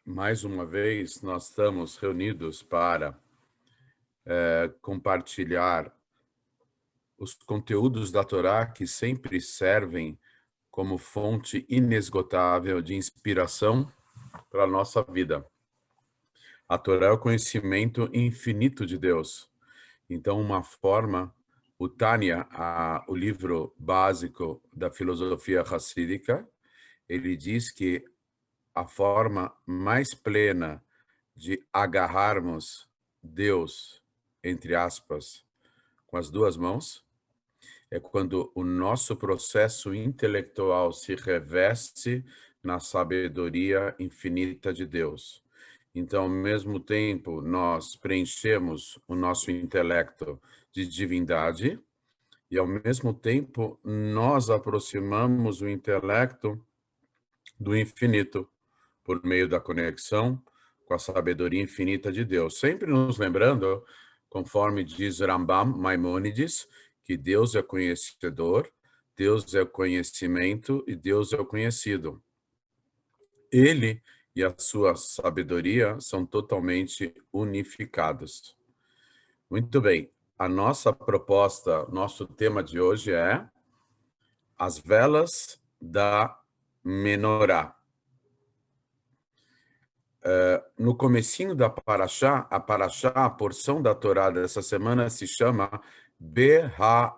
Mais uma vez, nós estamos reunidos para compartilhar os conteúdos da Torá que sempre servem como fonte inesgotável de inspiração para a nossa vida. A Torá é o conhecimento infinito de Deus. Então, uma forma, o Tânia, o livro básico da filosofia hassídica, ele diz que a forma mais plena de agarrarmos Deus, entre aspas, com as duas mãos, é quando o nosso processo intelectual se reveste na sabedoria infinita de Deus. Então, ao mesmo tempo, nós preenchemos o nosso intelecto de divindade e, ao mesmo tempo, nós aproximamos o intelecto do infinito por meio da conexão com a sabedoria infinita de Deus. Sempre nos lembrando, conforme diz Rambam Maimônides, que Deus é conhecedor, Deus é conhecimento e Deus é o conhecido. Ele e a sua sabedoria são totalmente unificados. Muito bem, a nossa proposta, nosso tema de hoje é as velas da Menorá. No comecinho da Parashá, a porção da Torá dessa semana se chama Beha'alotcha,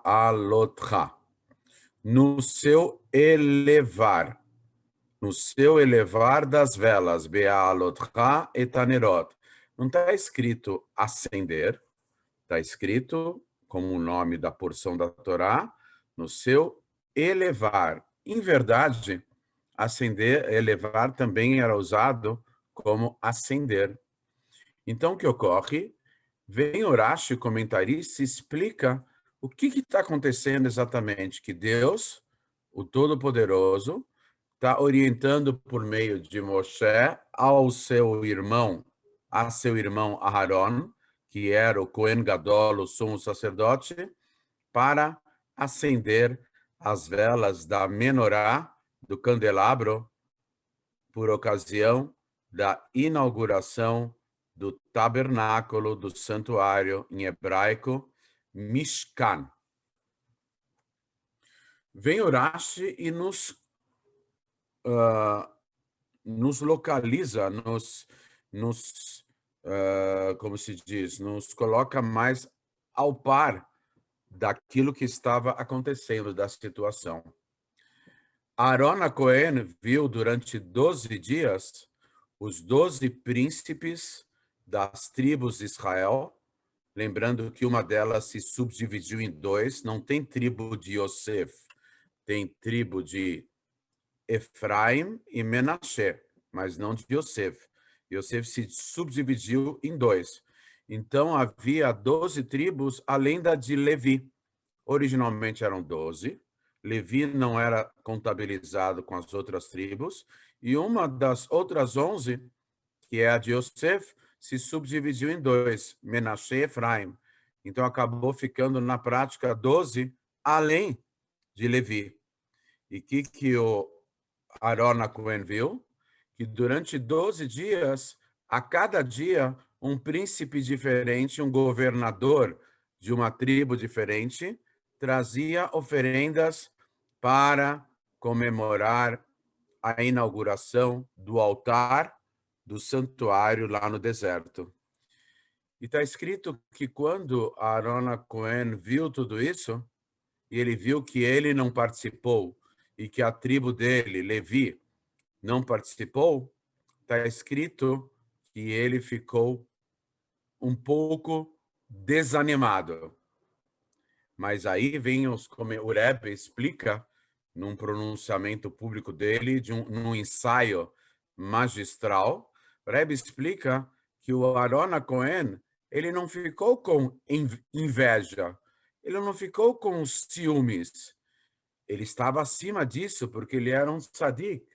no seu elevar das velas, Beha'alotcha etanerot. Não está escrito acender, está escrito, como o nome da porção da Torá, no seu elevar. Em verdade, acender, elevar também era usado como acender. Então, o que ocorre? Vem Urashi, comentarista, e explica o que está acontecendo exatamente, que Deus, o Todo-Poderoso, está orientando por meio de Moshe a seu irmão Aharon, que era o Cohen Gadol, o sumo sacerdote, para acender as velas da menorá, do candelabro, por ocasião da inauguração do tabernáculo, do santuário, em hebraico, Mishkan. Vem Urashi e nos localiza, como se diz, nos coloca mais ao par daquilo que estava acontecendo, da situação. Aaron Cohen viu durante 12 dias os 12 príncipes das tribos de Israel, lembrando que uma delas se subdividiu em dois, não tem tribo de Yosef, tem tribo de Efraim e Menashe, mas não de Yosef. Yosef se subdividiu em dois. Então havia 12 tribos, além da de Levi. Originalmente eram 12. Levi não era contabilizado com as outras tribos. E uma das outras 11, que é a de Yosef, se subdividiu em dois, Menashe e Efraim. Então acabou ficando na prática 12, além de Levi. E que o Aaron Cohen viu? Que durante 12 dias, a cada dia, um príncipe diferente, um governador de uma tribo diferente, trazia oferendas para comemorar a inauguração do altar do santuário lá no deserto. E está escrito que quando Aaron Cohen viu tudo isso, e ele viu que ele não participou e que a tribo dele, Levi, não participou, está escrito que ele ficou um pouco desanimado. Mas aí vem o Rebbe explica, num pronunciamento público dele, num ensaio magistral, o Rebbe explica que o Aaron Cohen, ele não ficou com inveja, ele não ficou com ciúmes. Ele estava acima disso, porque ele era um tzadik.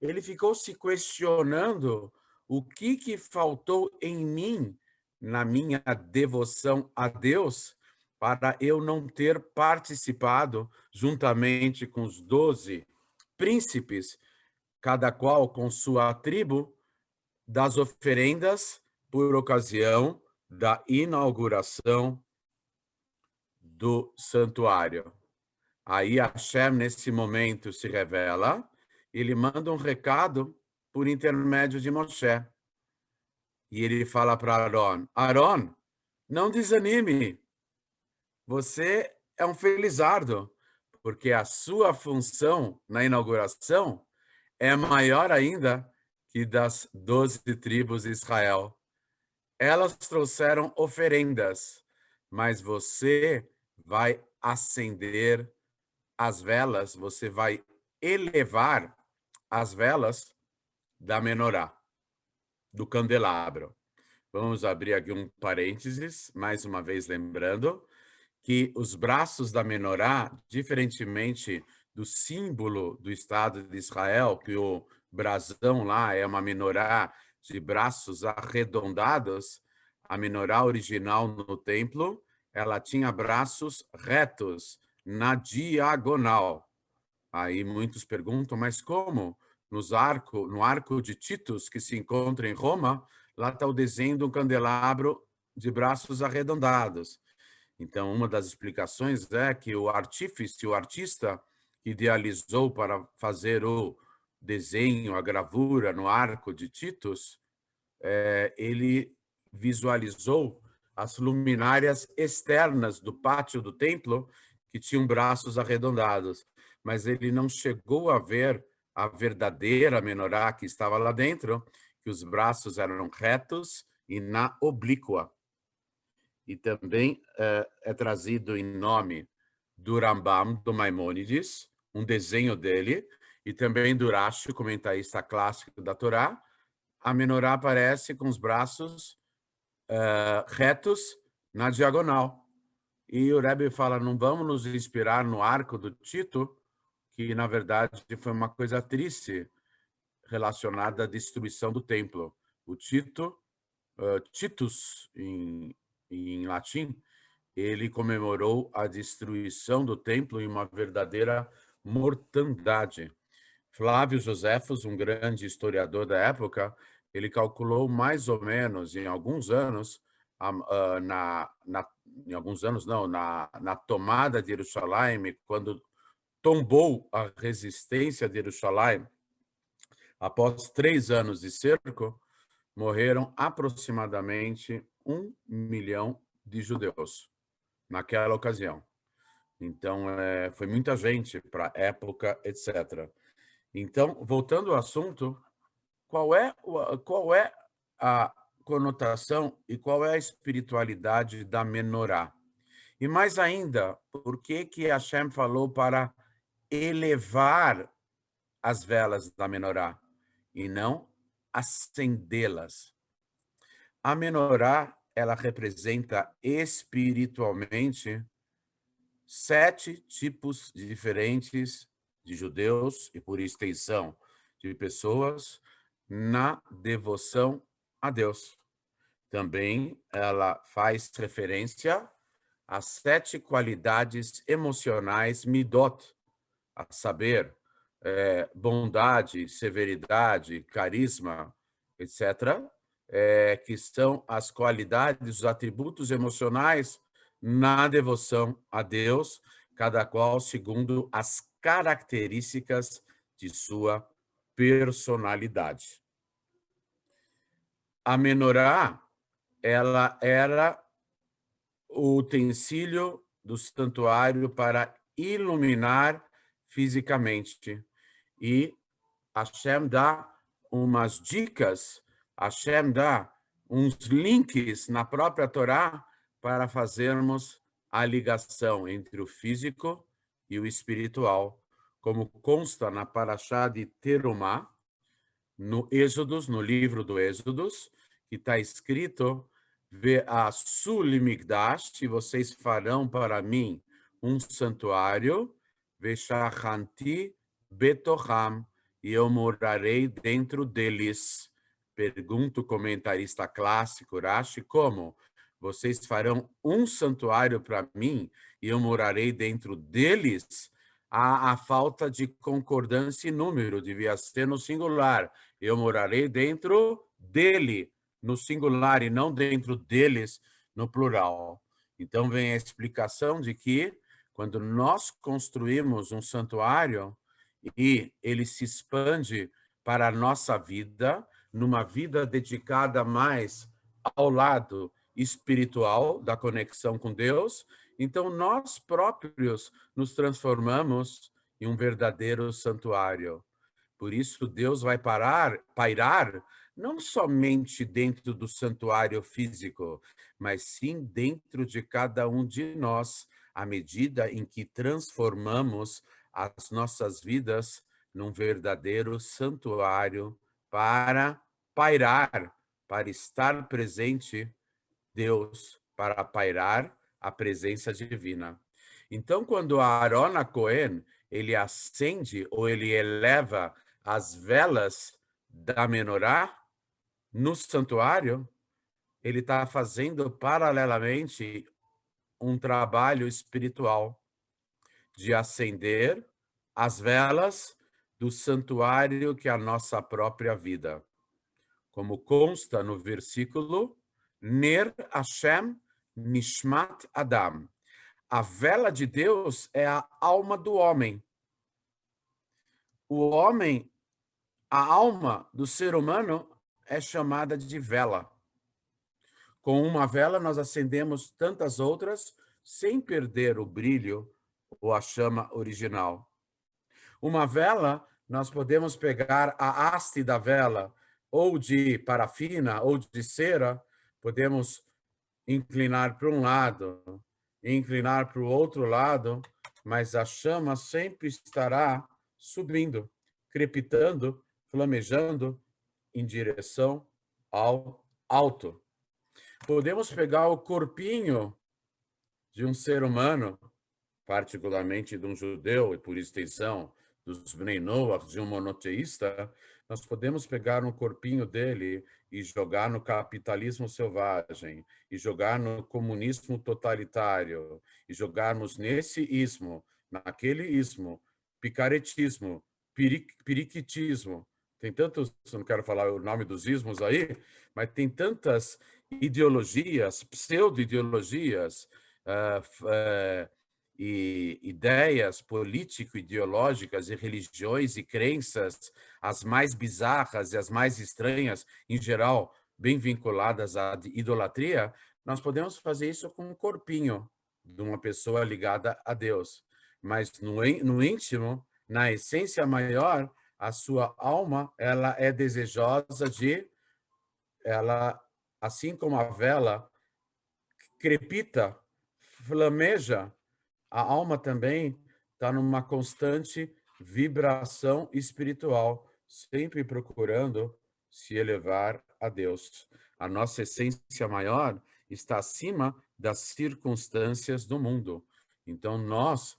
Ele ficou se questionando o que faltou em mim, na minha devoção a Deus, para eu não ter participado, juntamente com os 12 príncipes, cada qual com sua tribo, das oferendas por ocasião da inauguração do santuário. Aí Hashem, nesse momento, se revela, ele manda um recado por intermédio de Moshe. E ele fala para Aaron, Aaron, não desanime, você é um felizardo, porque a sua função na inauguração é maior ainda que das 12 tribos de Israel. Elas trouxeram oferendas, mas você vai acender as velas, você vai elevar as velas da menorá, do candelabro. Vamos abrir aqui um parênteses, mais uma vez lembrando que os braços da menorá, diferentemente do símbolo do Estado de Israel, que o brasão lá é uma menorá de braços arredondados, a menorá original no templo, ela tinha braços retos, na diagonal. Aí muitos perguntam, mas como? No arco de Titus, que se encontra em Roma, lá está o desenho de um candelabro de braços arredondados. Então, uma das explicações é que o artífice, o artista que idealizou para fazer o desenho, a gravura no arco de Titus, ele visualizou as luminárias externas do pátio do templo, que tinham braços arredondados, mas ele não chegou a ver a verdadeira menorá que estava lá dentro, que os braços eram retos e na oblíqua. E também é trazido em nome do Rambam, do Maimônides, um desenho dele, e também do Rashi, comentarista clássico da Torá. A menorá aparece com os braços retos na diagonal. E o Rebbe fala, não vamos nos inspirar no arco do Tito, que na verdade foi uma coisa triste relacionada à destruição do templo. O Tito, Titus em latim, ele comemorou a destruição do templo em uma verdadeira mortandade. Flávio Joséfos, um grande historiador da época, ele calculou mais ou menos em alguns anos, em alguns anos não, na tomada de Jerusalém, quando tombou a resistência de Jerusalém, após 3 anos de cerco, morreram aproximadamente 1 milhão de judeus naquela ocasião. Então, foi muita gente para a época, etc. Então, voltando ao assunto, qual é a conotação e qual é a espiritualidade da menorá? E mais ainda, por que Hashem falou para elevar as velas da menorá e não acendê-las? A menorá, ela representa espiritualmente 7 tipos diferentes de judeus e, por extensão, de pessoas na devoção a Deus. Também ela faz referência às 7 qualidades emocionais midot, a saber, bondade, severidade, carisma, etc., que são as qualidades, os atributos emocionais na devoção a Deus, cada qual segundo as características de sua personalidade. A menorá, ela era o utensílio do santuário para iluminar fisicamente. E Hashem dá umas dicas, Hashem dá uns links na própria Torá para fazermos a ligação entre o físico e o espiritual, como consta na Parashá de Terumá, no Êxodos, no livro do Êxodos, que está escrito Ve'asu limigdash, e vocês farão para mim um santuário, ve'shachanti betocham, e eu morarei dentro deles. Pergunta o comentarista clássico Rashi, como? Vocês farão um santuário para mim e eu morarei dentro deles? A falta de concordância em número, devia ser no singular. Eu morarei dentro dele, no singular, e não dentro deles, no plural. Então vem a explicação de que, quando nós construímos um santuário e ele se expande para a nossa vida, numa vida dedicada mais ao lado espiritual da conexão com Deus, então nós próprios nos transformamos em um verdadeiro santuário. Por isso, Deus vai pairar não somente dentro do santuário físico, mas sim dentro de cada um de nós, à medida em que transformamos as nossas vidas num verdadeiro santuário para pairar, para estar presente Deus, para pairar a presença divina. Então, quando Aaron Cohen ele acende ou ele eleva as velas da menorá no santuário, ele está fazendo paralelamente um trabalho espiritual de acender as velas do santuário que é a nossa própria vida. Como consta no versículo, Ner Hashem Nishmat Adam. A vela de Deus é a alma do homem. O homem, a alma do ser humano é chamada de vela. Com uma vela nós acendemos tantas outras sem perder o brilho ou a chama original. Uma vela, nós podemos pegar a haste da vela, ou de parafina, ou de cera, podemos inclinar para um lado, inclinar para o outro lado, mas a chama sempre estará subindo, crepitando, flamejando em direção ao alto. Podemos pegar o corpinho de um ser humano, particularmente de um judeu, e por extensão dos Bnei Noach, de um monoteísta, nós podemos pegar um corpinho dele e jogar no capitalismo selvagem, e jogar no comunismo totalitário, e jogarmos nesse ismo, naquele ismo, picaretismo, periquitismo. Tem tantos, não quero falar o nome dos ismos aí, mas tem tantas ideologias, pseudo-ideologias, e ideias político-ideológicas e religiões e crenças, as mais bizarras e as mais estranhas, em geral, bem vinculadas à idolatria, nós podemos fazer isso com um corpinho de uma pessoa ligada a Deus. Mas no íntimo, na essência maior, a sua alma, ela é desejosa ela, assim como a vela crepita, flameja, a alma também está numa constante vibração espiritual, sempre procurando se elevar a Deus. A nossa essência maior está acima das circunstâncias do mundo. Então, nós,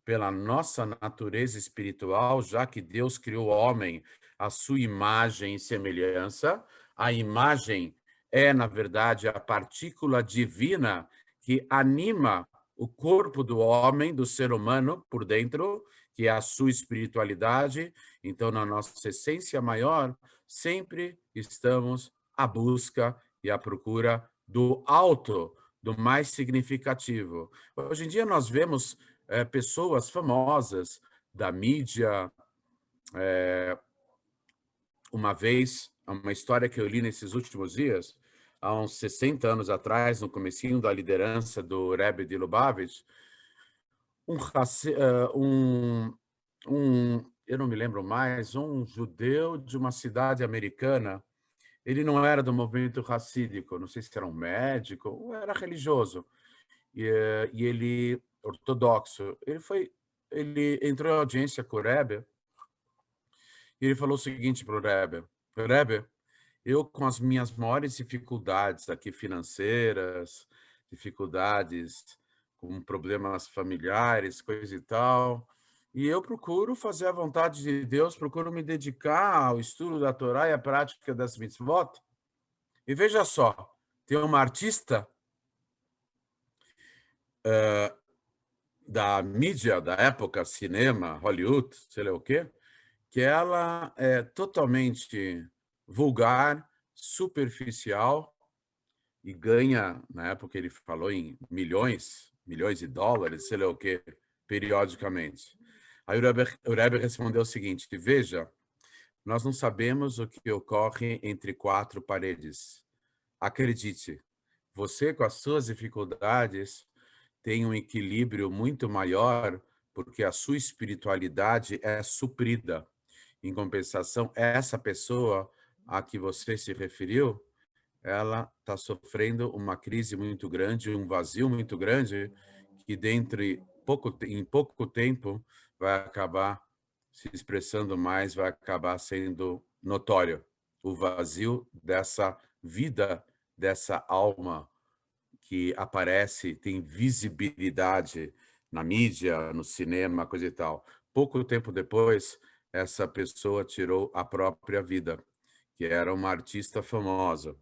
pela nossa natureza espiritual, já que Deus criou o homem à sua imagem e semelhança, a imagem é, na verdade, a partícula divina que anima o corpo do homem, do ser humano, por dentro, que é a sua espiritualidade. Então, na nossa essência maior, sempre estamos à busca e à procura do alto, do mais significativo. Hoje em dia, nós vemos pessoas famosas da mídia. Uma vez, uma história que eu li nesses últimos dias, há uns 60 anos atrás, no comecinho da liderança do Rebbe de Lubavitch, eu não me lembro mais, um judeu de uma cidade americana, ele não era do movimento racídico, não sei se era um médico ou era religioso, e ele, ortodoxo, ele entrou em audiência com o Rebbe, e ele falou o seguinte para o Rebbe: Rebbe, Eu, com as minhas maiores dificuldades aqui financeiras, dificuldades com problemas familiares, coisa e tal, e eu procuro fazer a vontade de Deus, procuro me dedicar ao estudo da Torá e à prática das mitzvot. E veja só, tem uma artista da mídia da época, cinema, Hollywood, sei lá o quê, que ela é totalmente vulgar, superficial e ganha, na época ele falou em milhões de dólares, sei lá o quê, periodicamente. Aí o Rebbe respondeu o seguinte: veja, nós não sabemos o que ocorre entre quatro paredes. Acredite, você com as suas dificuldades tem um equilíbrio muito maior porque a sua espiritualidade é suprida. Em compensação, essa pessoa a que você se referiu, ela está sofrendo uma crise muito grande, um vazio muito grande, que em pouco tempo vai acabar se expressando mais, vai acabar sendo notório. O vazio dessa vida, dessa alma que aparece, tem visibilidade na mídia, no cinema, coisa e tal. Pouco tempo depois, essa pessoa tirou a própria vida, que era uma artista famosa.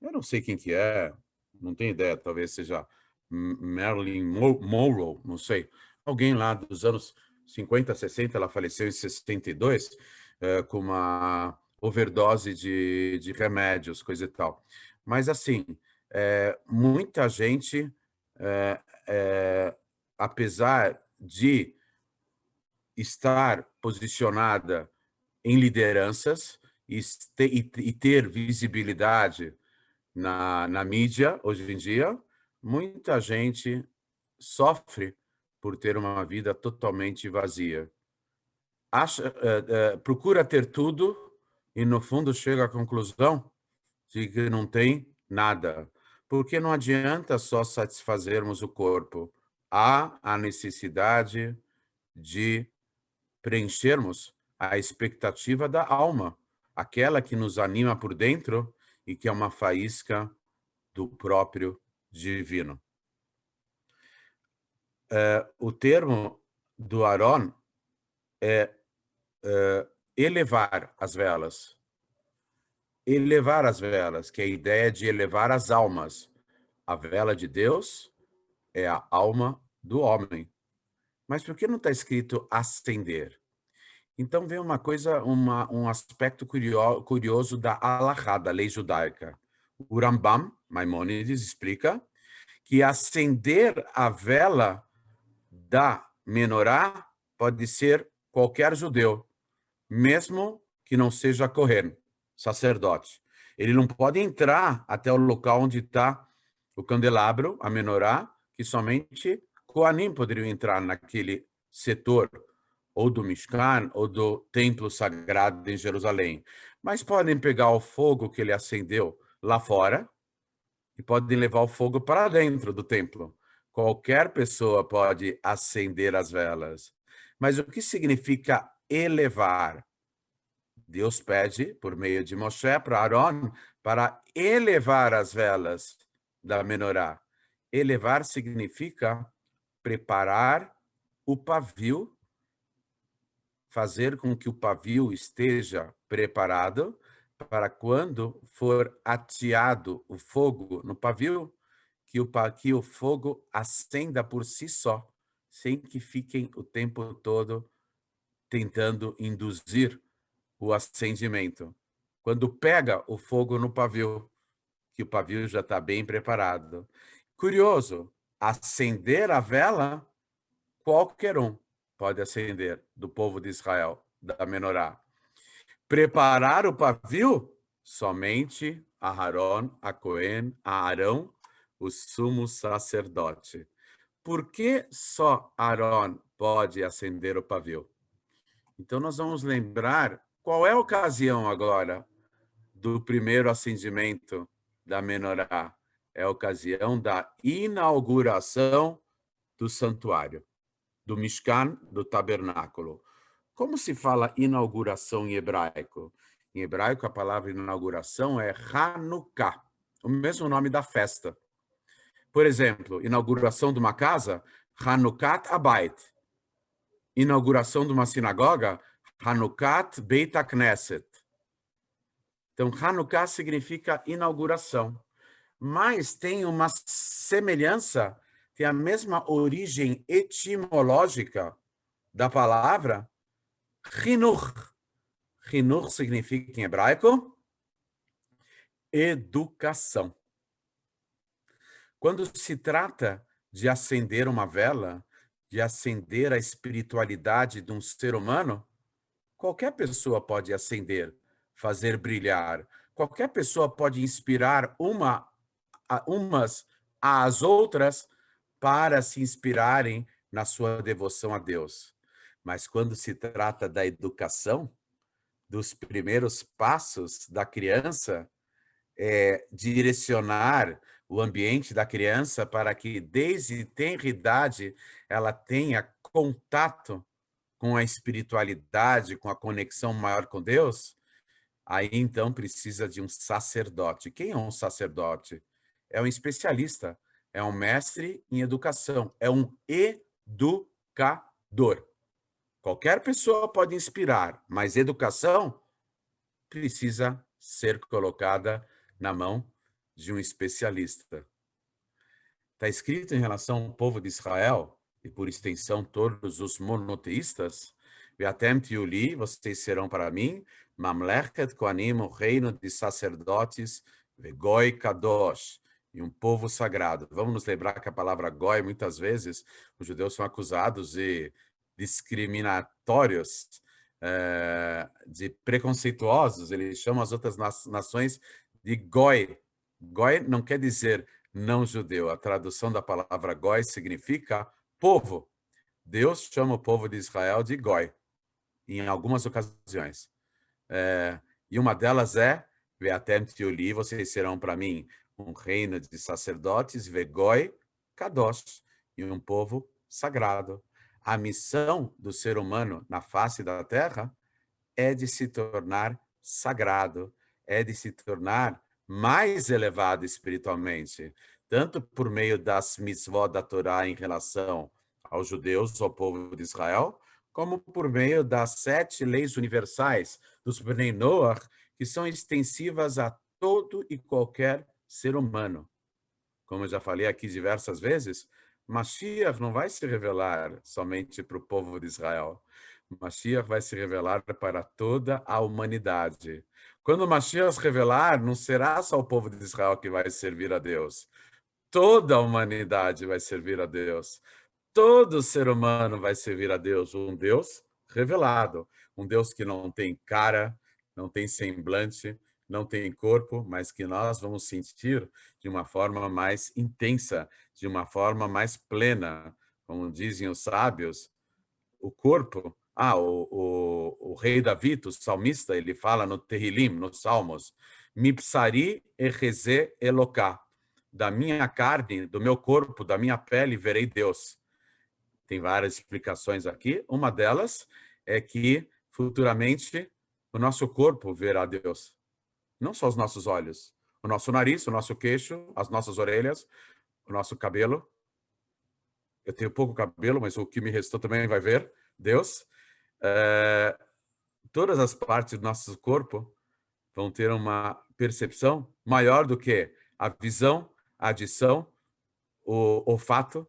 Eu não sei quem que é, não tenho ideia, talvez seja Marilyn Monroe, não sei. Alguém lá dos anos 50, 60, ela faleceu em 62, com uma overdose de remédios, coisa e tal. Mas, assim, muita gente, eh, eh, apesar de estar posicionada em lideranças e ter visibilidade na mídia, hoje em dia, muita gente sofre por ter uma vida totalmente vazia. Procura ter tudo e, no fundo, chega à conclusão de que não tem nada. Porque não adianta só satisfazermos o corpo. Há a necessidade de preenchermos a expectativa da alma, aquela que nos anima por dentro e que é uma faísca do próprio divino. O termo do Aron é elevar as velas. Elevar as velas, que é a ideia de elevar as almas. A vela de Deus é a alma do homem. Mas por que não está escrito acender? Então vem uma coisa, um aspecto curioso da Halachá, da lei judaica. O Rambam, Maimônides, explica que acender a vela da menorá pode ser qualquer judeu, mesmo que não seja Kohen, sacerdote. Ele não pode entrar até o local onde está o candelabro, a menorá, que somente Kohanim poderiam entrar naquele setor, ou do Mishkan, ou do templo sagrado em Jerusalém. Mas podem pegar o fogo que ele acendeu lá fora e podem levar o fogo para dentro do templo. Qualquer pessoa pode acender as velas. Mas o que significa elevar? Deus pede, por meio de Moshe, para Aaron, para elevar as velas da menorá. Elevar significa preparar o pavio, fazer com que o pavio esteja preparado para quando for ateado o fogo no pavio, que o fogo acenda por si só, sem que fiquem o tempo todo tentando induzir o acendimento. Quando pega o fogo no pavio, que o pavio já está bem preparado. Curioso, acender a vela, qualquer um pode acender, do povo de Israel, da menorá. Preparar o pavio, somente Aharon, a Cohen, a Arão, o sumo sacerdote. Por que só Aaron pode acender o pavio? Então, nós vamos lembrar qual é a ocasião agora do primeiro acendimento da menorá. É a ocasião da inauguração do santuário, do Mishkan, do tabernáculo. Como se fala inauguração em hebraico? Em hebraico, a palavra inauguração é Hanukkah, o mesmo nome da festa. Por exemplo, inauguração de uma casa, Hanukkat Abayit. Inauguração de uma sinagoga, Hanukkat Beit HaKnesset. Então, Hanukkah significa inauguração. Mas tem uma semelhança, tem a mesma origem etimológica da palavra Chinuch. Chinuch significa em hebraico educação. Quando se trata de acender uma vela, de acender a espiritualidade de um ser humano, qualquer pessoa pode acender, fazer brilhar. Qualquer pessoa pode inspirar umas às outras para se inspirarem na sua devoção a Deus. Mas quando se trata da educação, dos primeiros passos da criança, direcionar o ambiente da criança para que, desde tenra idade, ela tenha contato com a espiritualidade, com a conexão maior com Deus, aí então precisa de um sacerdote. Quem é um sacerdote? É um especialista, é um mestre em educação, é um educador. Qualquer pessoa pode inspirar, mas educação precisa ser colocada na mão de um especialista. Está escrito em relação ao povo de Israel, e por extensão todos os monoteístas, Ve'atem tihu li, vocês serão para mim, Mamlechet Kohanim, o reino de sacerdotes, Vegoi Kadosh, e um povo sagrado. Vamos nos lembrar que a palavra Goi, muitas vezes, os judeus são acusados de discriminatórios, de preconceituosos, eles chamam as outras nações de Goi. Goi não quer dizer não judeu. A tradução da palavra Goi significa povo. Deus chama o povo de Israel de Goi, em algumas ocasiões. E uma delas é, Ve'atem tihu li, vocês serão para mim um reino de sacerdotes, Vegoi Kadosh, e um povo sagrado. A missão do ser humano na face da terra é de se tornar sagrado, é de se tornar mais elevado espiritualmente, tanto por meio das mitzvot da Torá em relação aos judeus, ao povo de Israel, como por meio das 7 leis universais dos Bnei Noach, que são extensivas a todo e qualquer ser humano. Como eu já falei aqui diversas vezes, Mashiach não vai se revelar somente para o povo de Israel. Mashiach vai se revelar para toda a humanidade. Quando Mashiach se revelar, não será só o povo de Israel que vai servir a Deus. Toda a humanidade vai servir a Deus. Todo ser humano vai servir a Deus. Um Deus revelado. Um Deus que não tem cara, não tem semblante, não tem corpo, mas que nós vamos sentir de uma forma mais intensa, de uma forma mais plena. Como dizem os sábios, o corpo... o rei Davi, o salmista, ele fala no Tehillim, nos Salmos, Mipsari echeze Eloká. Da minha carne, do meu corpo, da minha pele, verei Deus. Tem várias explicações aqui. Uma delas é que, futuramente, o nosso corpo verá Deus. Não só os nossos olhos. O nosso nariz, o nosso queixo, as nossas orelhas, o nosso cabelo. Eu tenho pouco cabelo, mas o que me restou também vai ver Deus. Todas as partes do nosso corpo vão ter uma percepção maior do que a visão, a audição, o olfato,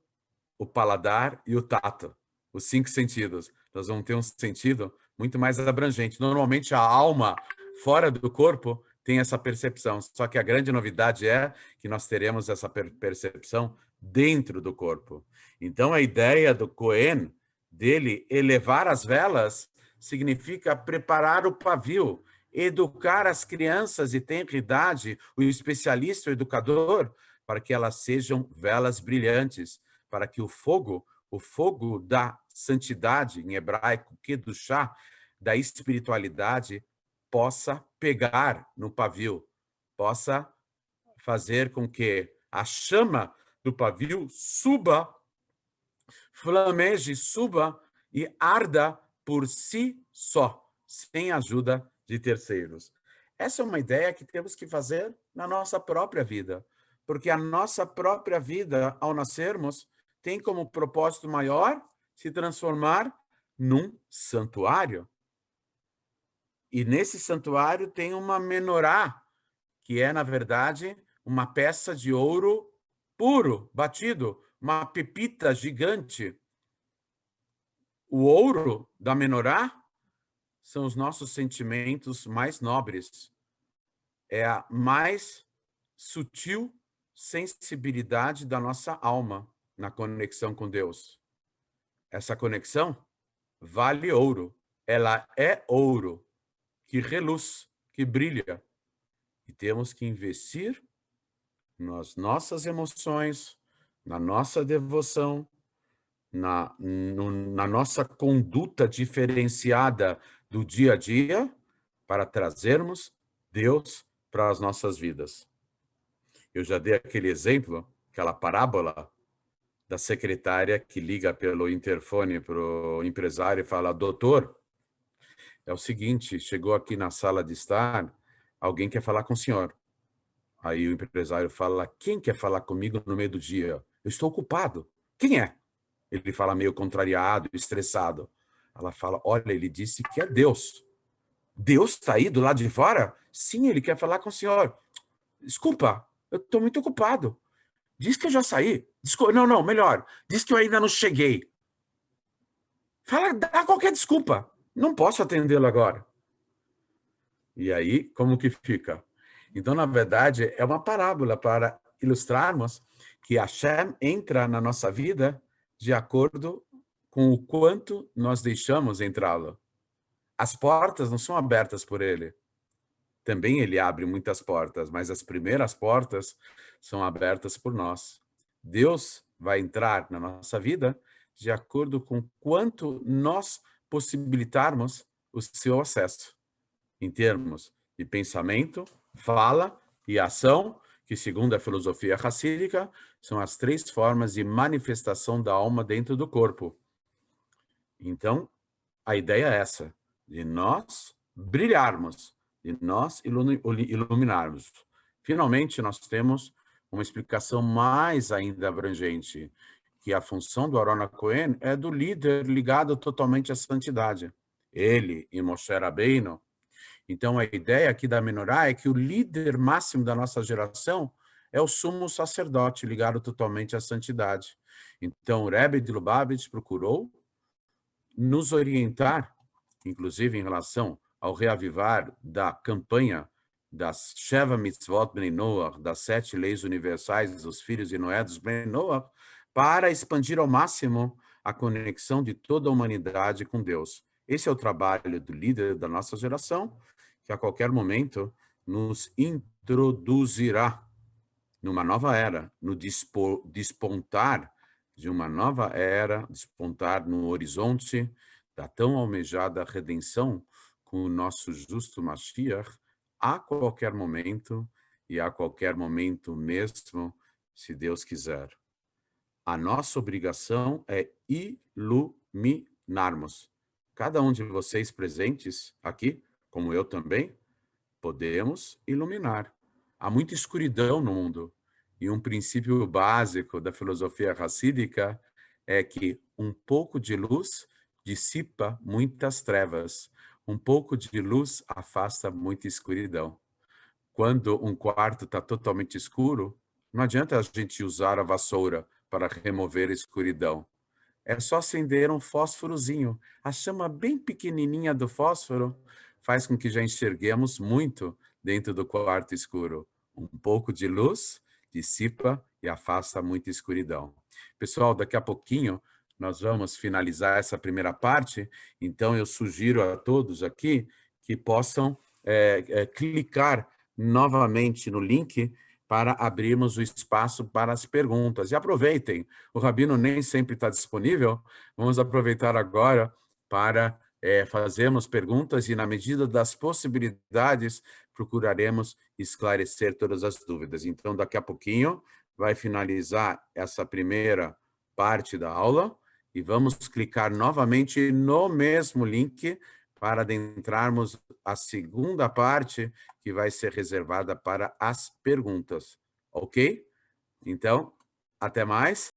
o paladar e o tato, os 5 sentidos. Nós vamos ter um sentido muito mais abrangente. Normalmente, a alma fora do corpo tem essa percepção, só que a grande novidade é que nós teremos essa percepção dentro do corpo. Então, a ideia do Cohen, dele elevar as velas, significa preparar o pavio, educar as crianças de tenra idade, o especialista, o educador, para que elas sejam velas brilhantes, para que o fogo da santidade, em hebraico, kedushá, da espiritualidade, possa pegar no pavio, possa fazer com que a chama do pavio suba, flameje, suba e arda por si só, sem ajuda de terceiros. Essa é uma ideia que temos que fazer na nossa própria vida, porque a nossa própria vida, ao nascermos, tem como propósito maior se transformar num santuário. E nesse santuário tem uma menorá, que é, na verdade, uma peça de ouro puro, batido, uma pepita gigante. O ouro da menorá são os nossos sentimentos mais nobres. É a mais sutil sensibilidade da nossa alma na conexão com Deus. Essa conexão vale ouro. Ela é ouro que reluz, que brilha. E temos que investir nas nossas emoções, na nossa devoção, na nossa conduta diferenciada do dia a dia para trazermos Deus para as nossas vidas. Eu já dei aquele exemplo, aquela parábola da secretária que liga pelo interfone para o empresário e fala: doutor, é o seguinte, chegou aqui na sala de estar, alguém quer falar com o senhor. Aí o empresário fala: quem quer falar comigo no meio do dia? Eu estou ocupado. Quem é? Ele fala meio contrariado, estressado. Ela fala: olha, ele disse que é Deus. Deus está aí do lado de fora? Sim, ele quer falar com o senhor. Desculpa, eu estou muito ocupado. Diz que eu já saí. Não, melhor. Diz que eu ainda não cheguei. Fala, dá qualquer desculpa. Não posso atendê-lo agora. E aí, como que fica? Então, na verdade, é uma parábola para ilustrarmos que Hashem entra na nossa vida de acordo com o quanto nós deixamos entrá-lo. As portas não são abertas por ele. Também ele abre muitas portas, mas as primeiras portas são abertas por nós. Deus vai entrar na nossa vida de acordo com quanto nós possibilitarmos o seu acesso, em termos de pensamento, fala e ação, que, segundo a filosofia racídica, são as 3 formas de manifestação da alma dentro do corpo. Então, a ideia é essa, de nós brilharmos, de nós iluminarmos. Finalmente, nós temos uma explicação mais ainda abrangente, que a função do Aharon HaKohen é do líder ligado totalmente à santidade. Ele e Moshe Rabbeinu. Então, a ideia aqui da menorá é que o líder máximo da nossa geração é o sumo sacerdote ligado totalmente à santidade. Então, o Rebbe de Lubavitch procurou nos orientar, inclusive em relação ao reavivar da campanha das Sheva Mitzvot Bnei Noach, das 7 leis universais dos filhos de Noé, dos Bnei Noach, para expandir ao máximo a conexão de toda a humanidade com Deus. Esse é o trabalho do líder da nossa geração, que a qualquer momento nos introduzirá numa nova era, no despontar de uma nova era, despontar no horizonte da tão almejada redenção com o nosso justo Mashiach, a qualquer momento e a qualquer momento mesmo, se Deus quiser. A nossa obrigação é iluminarmos. Cada um de vocês presentes aqui, como eu também, podemos iluminar. Há muita escuridão no mundo. E um princípio básico da filosofia racídica é que um pouco de luz dissipa muitas trevas. Um pouco de luz afasta muita escuridão. Quando um quarto está totalmente escuro, não adianta a gente usar a vassoura para remover a escuridão. É só acender um fósforozinho. A chama bem pequenininha do fósforo faz com que já enxerguemos muito dentro do quarto escuro. Um pouco de luz dissipa e afasta muita escuridão. Pessoal, daqui a pouquinho nós vamos finalizar essa primeira parte, então eu sugiro a todos aqui que possam clicar novamente no link para abrirmos o espaço para as perguntas. E aproveitem, o Rabino nem sempre está disponível, vamos aproveitar agora para fazermos perguntas e, na medida das possibilidades, procuraremos esclarecer todas as dúvidas. Então, daqui a pouquinho, vai finalizar essa primeira parte da aula e vamos clicar novamente no mesmo link para adentrarmos a segunda parte, que vai ser reservada para as perguntas, ok? Então, até mais.